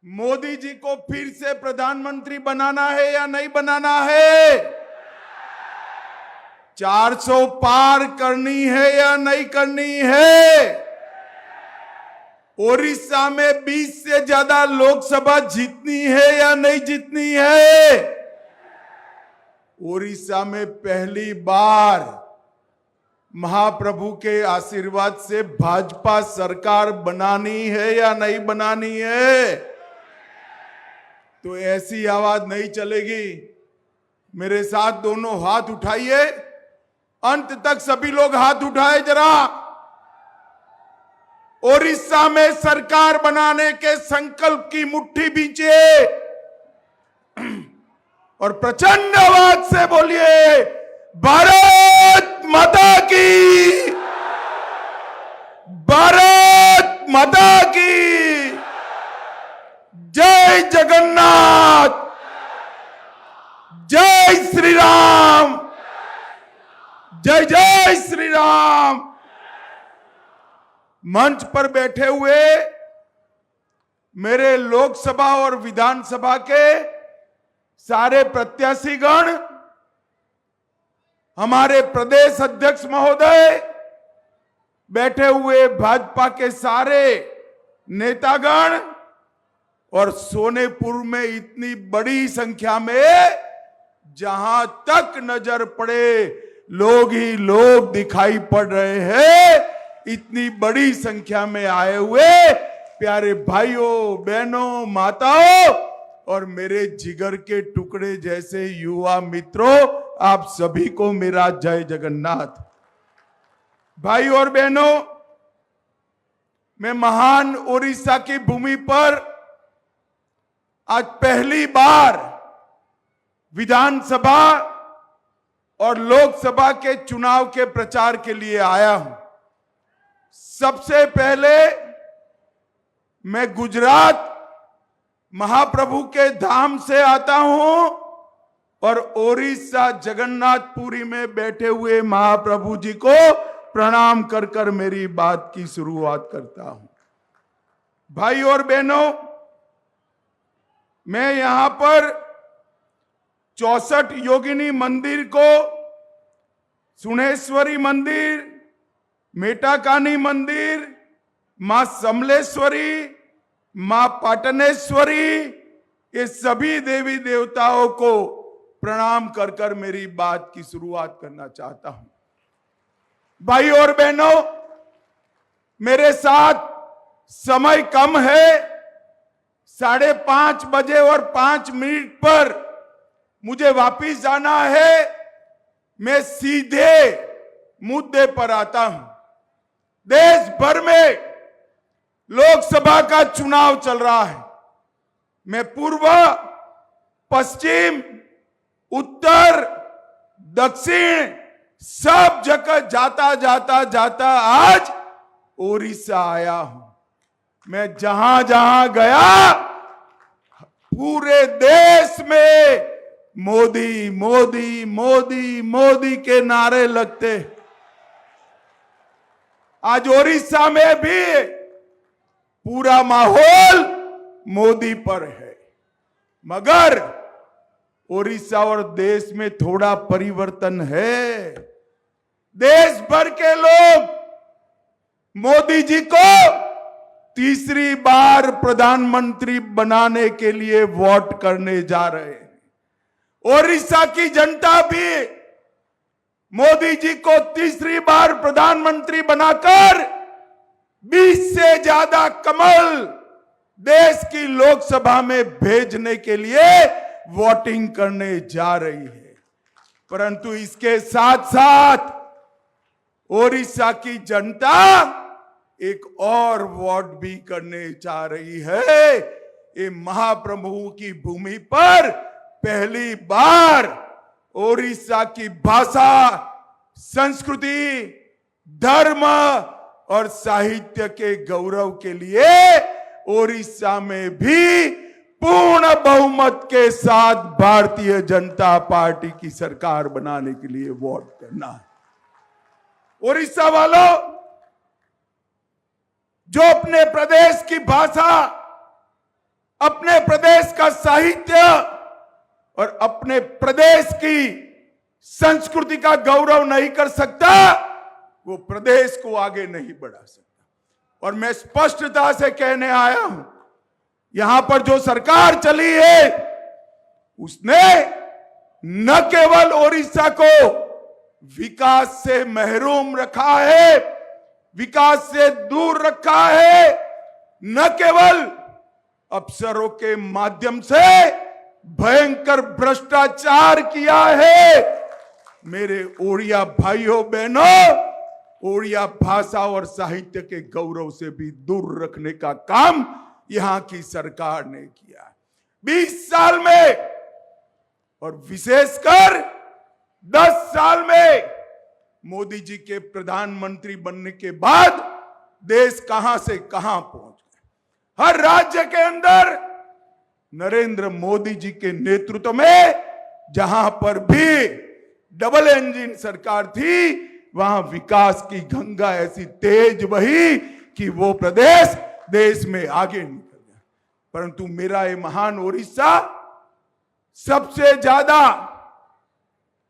मोदी जी को फिर से प्रधानमंत्री बनाना है या नहीं बनाना है? 400 पार करनी है या नहीं करनी है? ओडिशा में 20 से ज्यादा लोकसभा जीतनी है या नहीं जीतनी है? ओडिशा में पहली बार महाप्रभु के आशीर्वाद से भाजपा सरकार बनानी है या नहीं बनानी है? तो ऐसी आवाज नहीं चलेगी। मेरे साथ दोनों हाथ उठाइए, अंत तक सभी लोग हाथ उठाए जरा। ओडिशा में सरकार बनाने के संकल्प की मुट्ठी बींचिए और प्रचंड आवाज से बोलिए, भारत माता की, भारत माता की, जय जगन्नाथ, जय श्री राम, जय जय श्री राम। मंच पर बैठे हुए मेरे लोकसभा और विधानसभा के सारे प्रत्याशीगण, हमारे प्रदेश अध्यक्ष महोदय, बैठे हुए भाजपा के सारे नेतागण और सोनेपुर में इतनी बड़ी संख्या में जहां तक नजर पड़े लोग ही लोग दिखाई पड़ रहे हैं, इतनी बड़ी संख्या में आए हुए प्यारे भाइयों, बहनों, माताओं और मेरे जिगर के टुकड़े जैसे युवा मित्रों, आप सभी को मेरा जय जगन्नाथ। भाई और बहनों, मैं महान ओडिशा की भूमि पर आज पहली बार विधानसभा और लोकसभा के चुनाव के प्रचार के लिए आया हूं। सबसे पहले मैं गुजरात महाप्रभु के धाम से आता हूं और ओडिशा जगन्नाथपुरी में बैठे हुए महाप्रभु जी को प्रणाम कर कर मेरी बात की शुरुआत करता हूं। भाई और बहनों, मैं यहां पर 64 योगिनी मंदिर को, सुनेश्वरी मंदिर, मेटाकानी मंदिर, मां समलेश्वरी, मां पाटनेश्वरी, ये सभी देवी देवताओं को प्रणाम कर कर मेरी बात की शुरुआत करना चाहता हूं। भाई और बहनों, मेरे साथ समय कम है, 5:30 बजे और 5 मिनट पर मुझे वापिस जाना है। मैं सीधे मुद्दे पर आता हूं। देश भर में लोकसभा का चुनाव चल रहा है। मैं पूर्व, पश्चिम, उत्तर, दक्षिण सब जगह जाता जाता जाता आज ओडिशा आया हूं। मैं जहां जहां गया पूरे देश में मोदी मोदी मोदी मोदी के नारे लगते। आज ओडिशा में भी पूरा माहौल मोदी पर है, मगर ओडिशा और देश में थोड़ा परिवर्तन है। देश भर के लोग मोदी जी को तीसरी बार प्रधानमंत्री बनाने के लिए वोट करने जा रहे हैं। ओडिशा की जनता भी मोदी जी को तीसरी बार प्रधानमंत्री बनाकर 20 से ज्यादा कमल देश की लोकसभा में भेजने के लिए वोटिंग करने जा रही है। परंतु इसके साथ साथ ओडिशा की जनता एक और वोट भी करने जा रही है। ये महाप्रभु की भूमि पर पहली बार ओडिशा की भाषा, संस्कृति, धर्म और साहित्य के गौरव के लिए ओडिशा में भी पूर्ण बहुमत के साथ भारतीय जनता पार्टी की सरकार बनाने के लिए वोट करना है। ओडिशा वालों, जो अपने प्रदेश की भाषा, अपने प्रदेश का साहित्य और अपने प्रदेश की संस्कृति का गौरव नहीं कर सकता, वो प्रदेश को आगे नहीं बढ़ा सकता। और मैं स्पष्टता से कहने आया हूं, यहां पर जो सरकार चली है उसने न केवल ओडिशा को विकास से महरूम रखा है, विकास से दूर रखा है, न केवल अफसरों के माध्यम से भयंकर भ्रष्टाचार किया है। मेरे ओडिया भाइयों बहनों, ओडिया भाषा और साहित्य के गौरव से भी दूर रखने का काम यहां की सरकार ने किया 20 साल में, और विशेषकर 10 साल में मोदी जी के प्रधानमंत्री बनने के बाद देश कहां से कहां पहुंच गया। हर राज्य के अंदर नरेंद्र मोदी जी के नेतृत्व में जहां पर भी डबल इंजन सरकार थी, वहां विकास की गंगा ऐसी तेज बही कि वो प्रदेश देश में आगे निकल गया। परंतु मेरा ये महान ओडिशा सबसे ज्यादा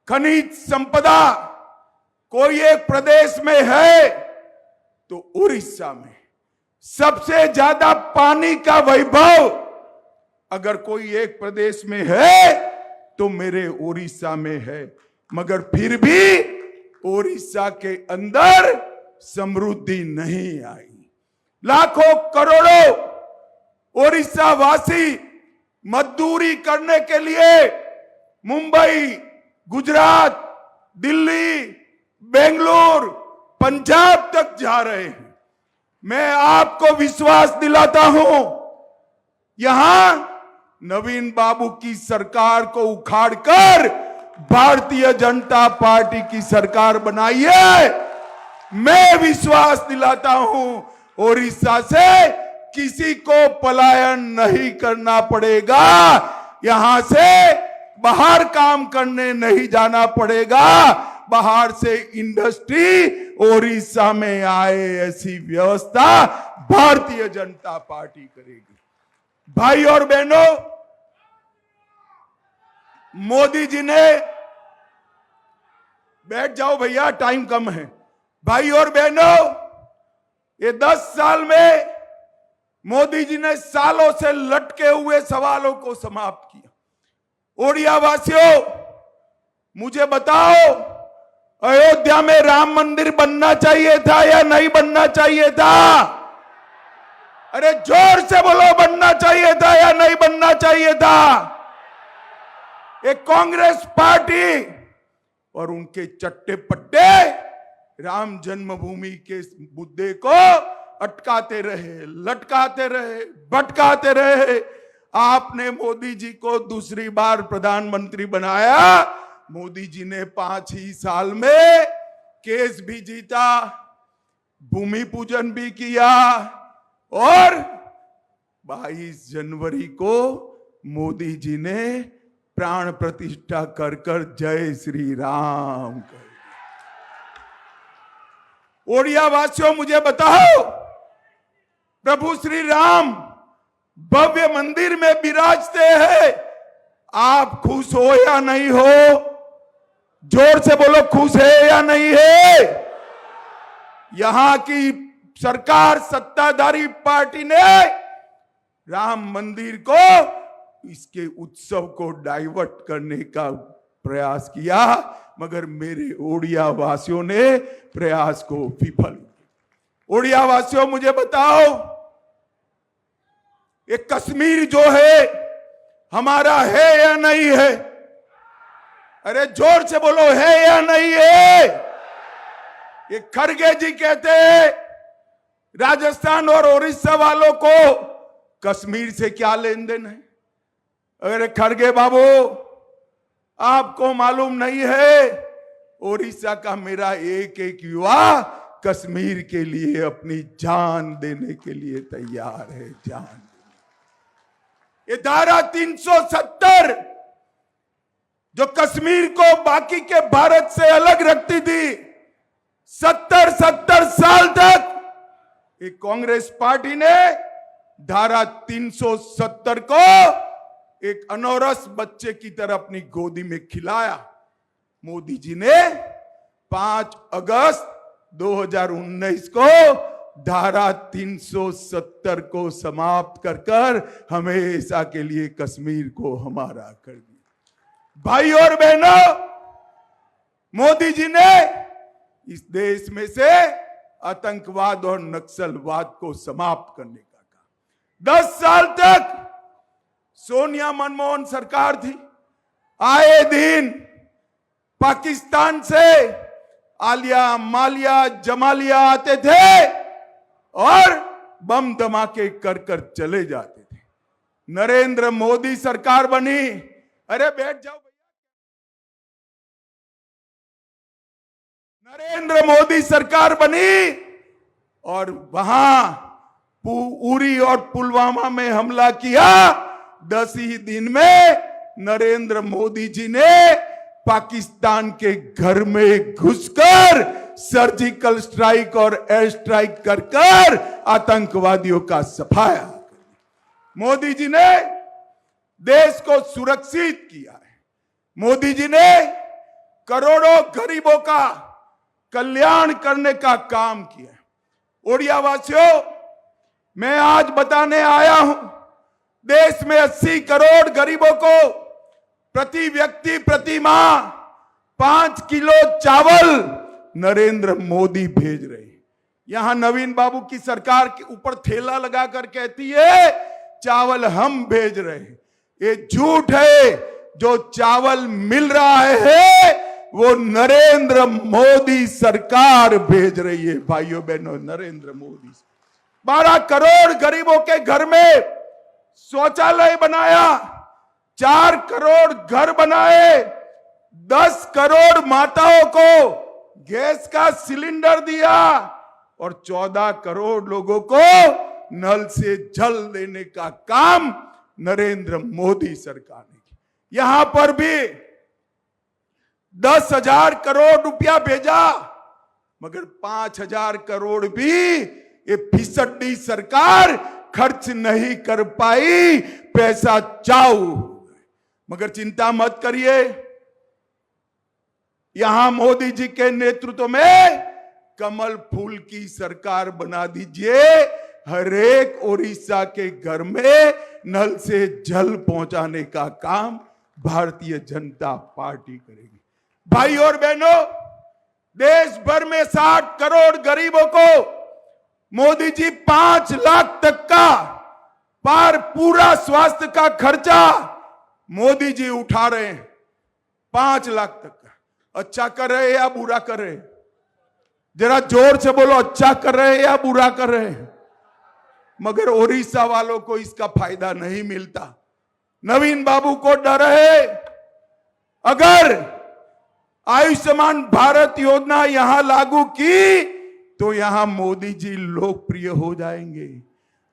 खनिज संपदा कोई एक प्रदेश में है तो उड़ीसा में, सबसे ज्यादा पानी का वैभव अगर कोई एक प्रदेश में है तो मेरे ओडिशा में है। मगर फिर भी ओडिशा के अंदर समृद्धि नहीं आई। लाखों करोड़ों ओडिशा वासी मजदूरी करने के लिए मुंबई, गुजरात, दिल्ली, बेंगलुरु, पंजाब तक जा रहे हैं। मैं आपको विश्वास दिलाता हूं, यहां नवीन बाबू की सरकार को उखाड़कर भारतीय जनता पार्टी की सरकार बनाई है। मैं विश्वास दिलाता हूं, ओडिशा से किसी को पलायन नहीं करना पड़ेगा, यहां से बाहर काम करने नहीं जाना पड़ेगा, बाहर से इंडस्ट्री ओडिशा में आए ऐसी व्यवस्था भारतीय जनता पार्टी करेगी। भाई और बहनों, मोदी जी ने, बैठ जाओ भैया टाइम कम है। भाई और बहनों, ये 10 साल में मोदी जी ने सालों से लटके हुए सवालों को समाप्त किया। ओडिया वासियों, मुझे बताओ, अयोध्या में राम मंदिर बनना चाहिए था या नहीं बनना चाहिए था? अरे जोर से बोलो, बनना चाहिए था या नहीं बनना चाहिए था? एक कांग्रेस पार्टी और उनके चट्टे पट्टे राम जन्मभूमि के मुद्दे को अटकाते रहे, लटकाते रहे, भटकाते रहे। आपने मोदी जी को दूसरी बार प्रधानमंत्री बनाया। मोदी जी ने 5 ही साल में केस भी जीता, भूमि पूजन भी किया, और 22 जनवरी को मोदी जी ने प्राण प्रतिष्ठा कर कर जय श्री राम कर। ओडिया वासियों, मुझे बताओ, प्रभु श्री राम भव्य मंदिर में विराजते हैं, आप खुश हो या नहीं हो? जोर से बोलो, खुश है या नहीं है? यहां की सरकार, सत्ताधारी पार्टी ने राम मंदिर को, इसके उत्सव को डाइवर्ट करने का प्रयास किया, मगर मेरे ओडिया वासियों ने प्रयास को विफल। ओडिया वासियों, मुझे बताओ, ये कश्मीर जो है हमारा है या नहीं है? अरे जोर से बोलो, है या नहीं है? ये खड़गे जी कहते हैं राजस्थान और उड़ीसा वालों को कश्मीर से क्या लेन देन है? अरे खड़गे बाबू, आपको मालूम नहीं है, उड़ीसा का मेरा एक एक युवा कश्मीर के लिए अपनी जान देने के लिए तैयार है, जान। ये धारा 370 जो कश्मीर को बाकी के भारत से अलग रखती थी, 70 साल तक एक कांग्रेस पार्टी ने धारा 370 को एक अनौरस बच्चे की तरह अपनी गोदी में खिलाया। मोदी जी ने 5 अगस्त 2019 को धारा 370 को समाप्त कर हमेशा के लिए कश्मीर को हमारा कर दिया। भाई और बहनों, मोदी जी ने इस देश में से आतंकवाद और नक्सलवाद को समाप्त करने का कहा। 10 साल तक सोनिया मनमोहन सरकार थी। आए दिन पाकिस्तान से आलिया मालिया जमालिया आते थे और बम धमाके कर चले जाते थे। नरेंद्र मोदी सरकार बनी। अरे बैठ जाओ भैया। नरेंद्र मोदी सरकार बनी और वहां उरी और पुलवामा में हमला किया। 10 ही दिन में नरेंद्र मोदी जी ने पाकिस्तान के घर में घुसकर सर्जिकल स्ट्राइक और एयर स्ट्राइक कर आतंकवादियों का सफाया। मोदी जी ने देश को सुरक्षित किया है। मोदी जी ने करोड़ों गरीबों का कल्याण करने का काम किया है। ओडिया वासियों, मैं आज बताने आया हूं, देश में 80 करोड़ गरीबों को प्रति व्यक्ति प्रति माह 5 किलो चावल नरेंद्र मोदी भेज रहे हैं। यहां नवीन बाबू की सरकार के ऊपर ठेला लगाकर कहती है चावल हम भेज रहे हैं। ये झूठ है। जो चावल मिल रहा है वो नरेंद्र मोदी सरकार भेज रही है। भाइयों बहनों, नरेंद्र मोदी 12 करोड़ गरीबों के घर में शौचालय बनाया, 4 करोड़ घर बनाए, 10 करोड़ माताओं को गैस का सिलेंडर दिया और 14 करोड़ लोगों को नल से जल देने का काम नरेंद्र मोदी सरकार ने किया। यहां पर भी 10,000 करोड़ रुपया भेजा, मगर 5,000 करोड़ भी ये फिसड्डी सरकार खर्च नहीं कर पाई। पैसा चाऊ। मगर चिंता मत करिए, यहां मोदी जी के नेतृत्व में कमल फूल की सरकार बना दीजिए। हर एक ओडिशा के घर में नल से जल पहुंचाने का काम भारतीय जनता पार्टी करेगी। भाई और बहनों, देश भर में 60 करोड़ गरीबों को मोदी जी 5 लाख तक का पूरा स्वास्थ्य का खर्चा मोदी जी उठा रहे हैं। 5 लाख तक का। अच्छा कर रहे हैं या बुरा कर रहे हैं? जरा जोर से बोलो, अच्छा कर रहे हैं या बुरा कर रहे हैं? मगर ओडिशा वालों को इसका फायदा नहीं मिलता। नवीन बाबू को डर है, अगर आयुष्मान भारत योजना यहां लागू की तो यहां मोदी जी लोकप्रिय हो जाएंगे।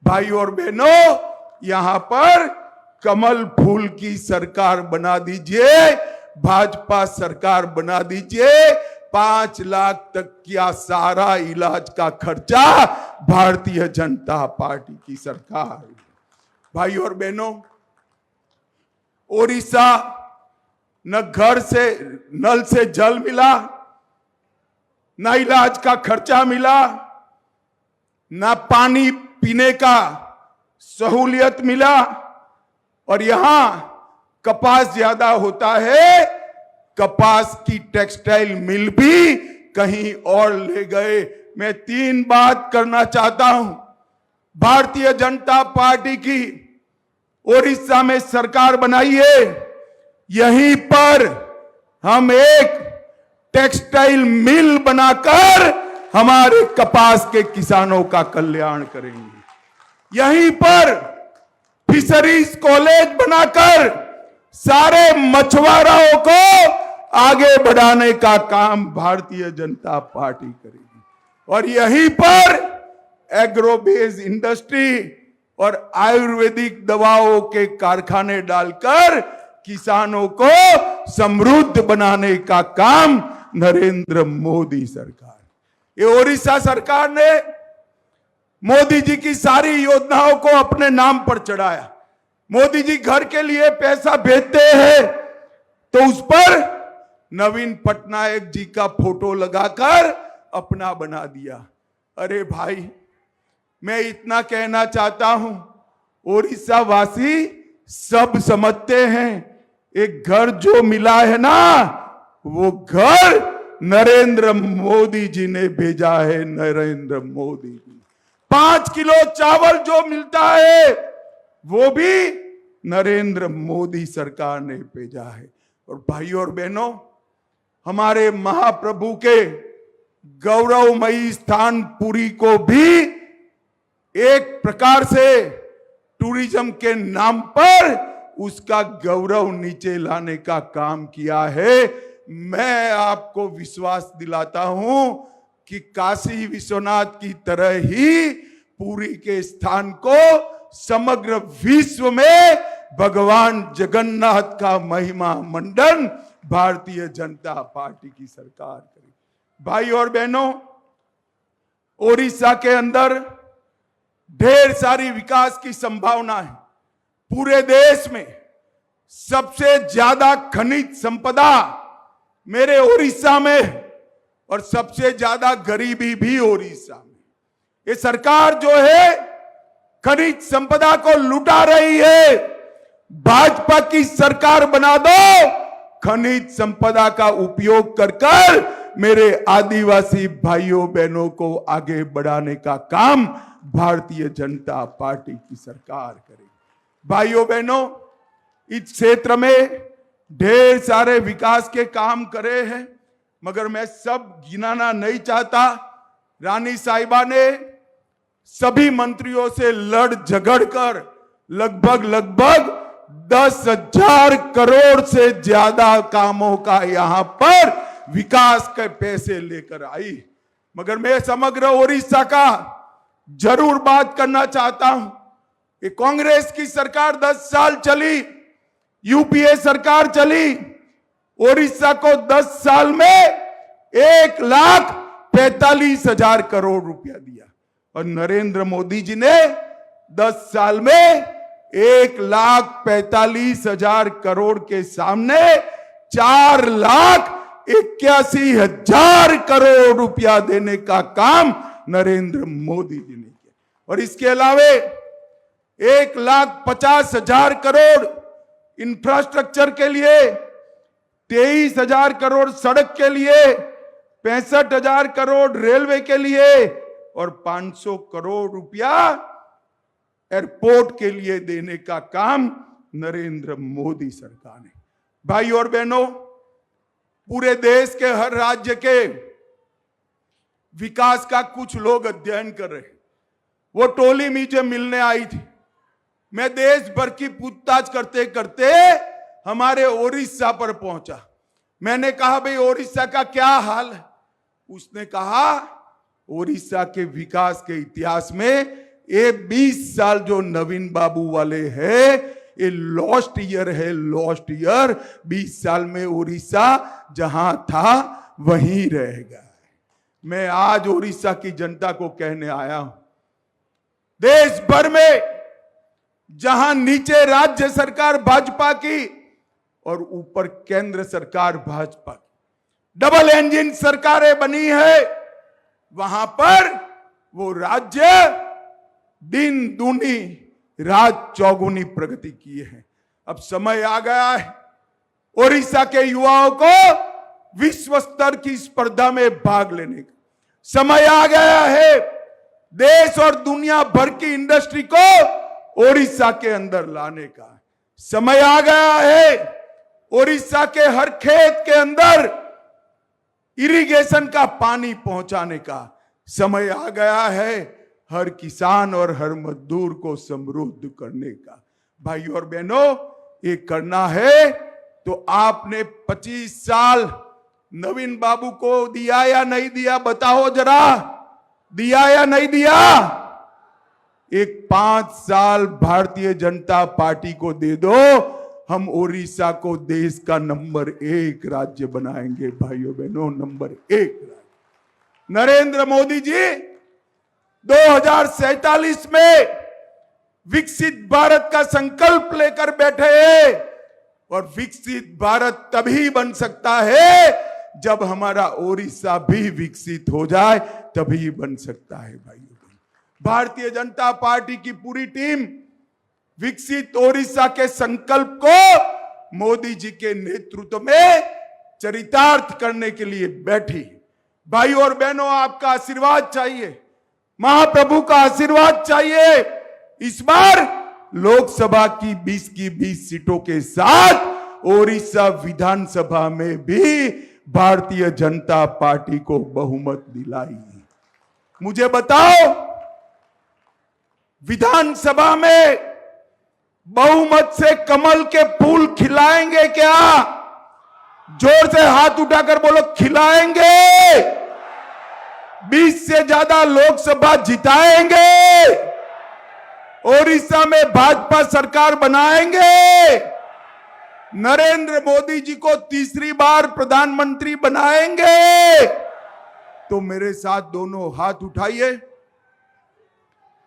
भाई और बहनों, यहां पर कमल फूल की सरकार बना दीजिए, भाजपा सरकार बना दीजिए। 5 लाख तक का सारा इलाज का खर्चा भारतीय जनता पार्टी की सरकार। भाई और बहनों, ओडिशा न घर से नल से जल मिला, न इलाज का खर्चा मिला, न पानी पीने का सहूलियत मिला, और यहां कपास ज्यादा होता है। कपास की टेक्सटाइल मिल भी कहीं और ले गए। मैं 3 बात करना चाहता हूं। भारतीय जनता पार्टी की ओडिशा में सरकार बनाई है, यहीं पर हम एक टेक्सटाइल मिल बनाकर हमारे कपास के किसानों का कल्याण करेंगे। यहीं पर फिशरीज कॉलेज बनाकर सारे मछुआरों को आगे बढ़ाने का काम भारतीय जनता पार्टी करेगी। और यहीं पर एग्रोबेस इंडस्ट्री और आयुर्वेदिक दवाओं के कारखाने डालकर किसानों को समृद्ध बनाने का काम नरेंद्र मोदी सरकार। ये ओडिशा सरकार ने मोदी जी की सारी योजनाओं को अपने नाम पर चढ़ाया। मोदी जी घर के लिए पैसा भेजते हैं तो उस पर नवीन पटनायक जी का फोटो लगाकर अपना बना दिया। अरे भाई, मैं इतना कहना चाहता हूं, ओडिशा वासी सब समझते हैं, एक घर जो मिला है ना, वो घर नरेंद्र मोदी जी ने भेजा है। नरेंद्र मोदी जी 5 किलो चावल जो मिलता है वो भी नरेंद्र मोदी सरकार ने भेजा है। और भाइयों और बहनों, हमारे महाप्रभु के गौरवमयी स्थान पुरी को भी एक प्रकार से टूरिज्म के नाम पर उसका गौरव नीचे लाने का काम किया है। मैं आपको विश्वास दिलाता हूं कि काशी विश्वनाथ की तरह ही पुरी के स्थान को समग्र विश्व में भगवान जगन्नाथ का महिमा मंडन भारतीय जनता पार्टी की सरकार करेगी। भाई और बहनों, ओडिशा के अंदर ढेर सारी विकास की संभावना है। पूरे देश में सबसे ज्यादा खनिज संपदा मेरे ओडिशा में, और सबसे ज्यादा गरीबी भी ओडिशा में। ये सरकार जो है खनिज संपदा को लुटा रही है। भाजपा की सरकार बना दो, खनिज संपदा का उपयोग कर मेरे आदिवासी भाइयों बहनों को आगे बढ़ाने का काम भारतीय जनता पार्टी की सरकार करेगी। भाइयों बहनों, इस क्षेत्र में ढेर सारे विकास के काम करे हैं, मगर मैं सब गिनाना नहीं चाहता। रानी साहिबा ने सभी मंत्रियों से लड़ झगड़ कर लगभग 10,000 करोड़ से ज्यादा कामों का यहां पर विकास के पैसे लेकर आई। मगर मैं समग्र ओडिशा का जरूर बात करना चाहता हूं कि कांग्रेस की सरकार 10 साल चली, यूपीए सरकार चली, ओडिशा को 10 साल में 1,45,000 करोड़ रुपया दिया, और नरेंद्र मोदी जी ने 10 साल में 1,45,000 करोड़ के सामने 4,81,000 करोड़ रुपया देने का काम नरेंद्र मोदी जी ने किया। और इसके अलावे 1,50,000 करोड़ इंफ्रास्ट्रक्चर के लिए, 23,000 करोड़ सड़क के लिए, 65,000 करोड़ रेलवे के लिए और 500 करोड़ रुपया एयरपोर्ट के लिए देने का काम नरेंद्र मोदी सरकार ने। भाई और बहनों, पूरे देश के हर राज्य के विकास का कुछ लोग अध्ययन कर रहे हैं। वो टोली मुझे मिलने आई थी। मैं देश भर की पूछताछ करते करते हमारे ओडिशा पर पहुंचा। मैंने कहा, भाई ओडिशा का क्या हाल है? उसने कहा, ओडिशा के विकास के इतिहास में ये 20 साल जो नवीन बाबू वाले हैं, ये लॉस्ट ईयर है, लॉस्ट ईयर। 20 साल में ओडिशा जहां था वहीं रहेगा। मैं आज ओडिशा की जनता को कहने आया हूं, देश भर में जहां नीचे राज्य सरकार भाजपा की और ऊपर केंद्र सरकार भाजपा की, डबल इंजन सरकारें बनी है, वहां पर वो राज्य दिन दूनी रात चौगुनी प्रगति किए हैं। अब समय आ गया है ओडिशा के युवाओं को विश्व स्तर की स्पर्धा में भाग लेने का। समय आ गया है देश और दुनिया भर की इंडस्ट्री को ओडिशा के अंदर लाने का। समय आ गया है ओडिशा के हर खेत के अंदर इरिगेशन का पानी पहुंचाने का। समय आ गया है हर किसान और हर मजदूर को समृद्ध करने का। भाई और बहनों, ये करना है तो आपने 25 साल नवीन बाबू को दिया या नहीं दिया? बताओ जरा, दिया या नहीं दिया? एक 5 साल भारतीय जनता पार्टी को दे दो, हम ओडिशा को देश का नंबर 1 राज्य बनाएंगे। भाइयों बहनों, नंबर 1 राज्य। नरेंद्र मोदी जी 2047 में विकसित भारत का संकल्प लेकर बैठे हैं और विकसित भारत तभी बन सकता है जब हमारा ओडिशा भी विकसित हो जाए, तभी बन सकता है। भाइयों, भारतीय जनता पार्टी की पूरी टीम विकसित ओडिशा के संकल्प को मोदी जी के नेतृत्व में चरितार्थ करने के लिए बैठी। भाइयों और बहनों, आपका आशीर्वाद चाहिए, महाप्रभु का आशीर्वाद चाहिए। इस बार लोकसभा की 20 सीटों के साथ ओडिशा विधानसभा में भी भारतीय जनता पार्टी को बहुमत दिलाई। मुझे बताओ, विधानसभा में बहुमत से कमल के फूल खिलाएंगे क्या? जोर से हाथ उठाकर बोलो, खिलाएंगे। 20 से ज्यादा लोकसभा जिताएंगे, ओडिशा में भाजपा सरकार बनाएंगे, नरेंद्र मोदी जी को तीसरी बार प्रधानमंत्री बनाएंगे। तो मेरे साथ दोनों हाथ उठाइए,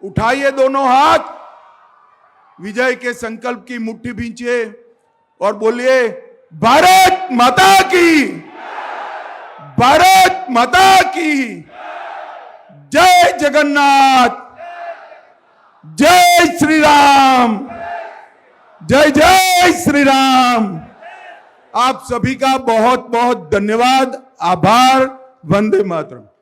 उठाइए दोनों हाथ, विजय के संकल्प की मुट्ठी भींचिए और बोलिए, भारत माता की, भारत माता की जय जगन्नाथ, जय श्री राम, जय जय श्री राम। आप सभी का बहुत बहुत धन्यवाद, आभार। वंदे मातरम।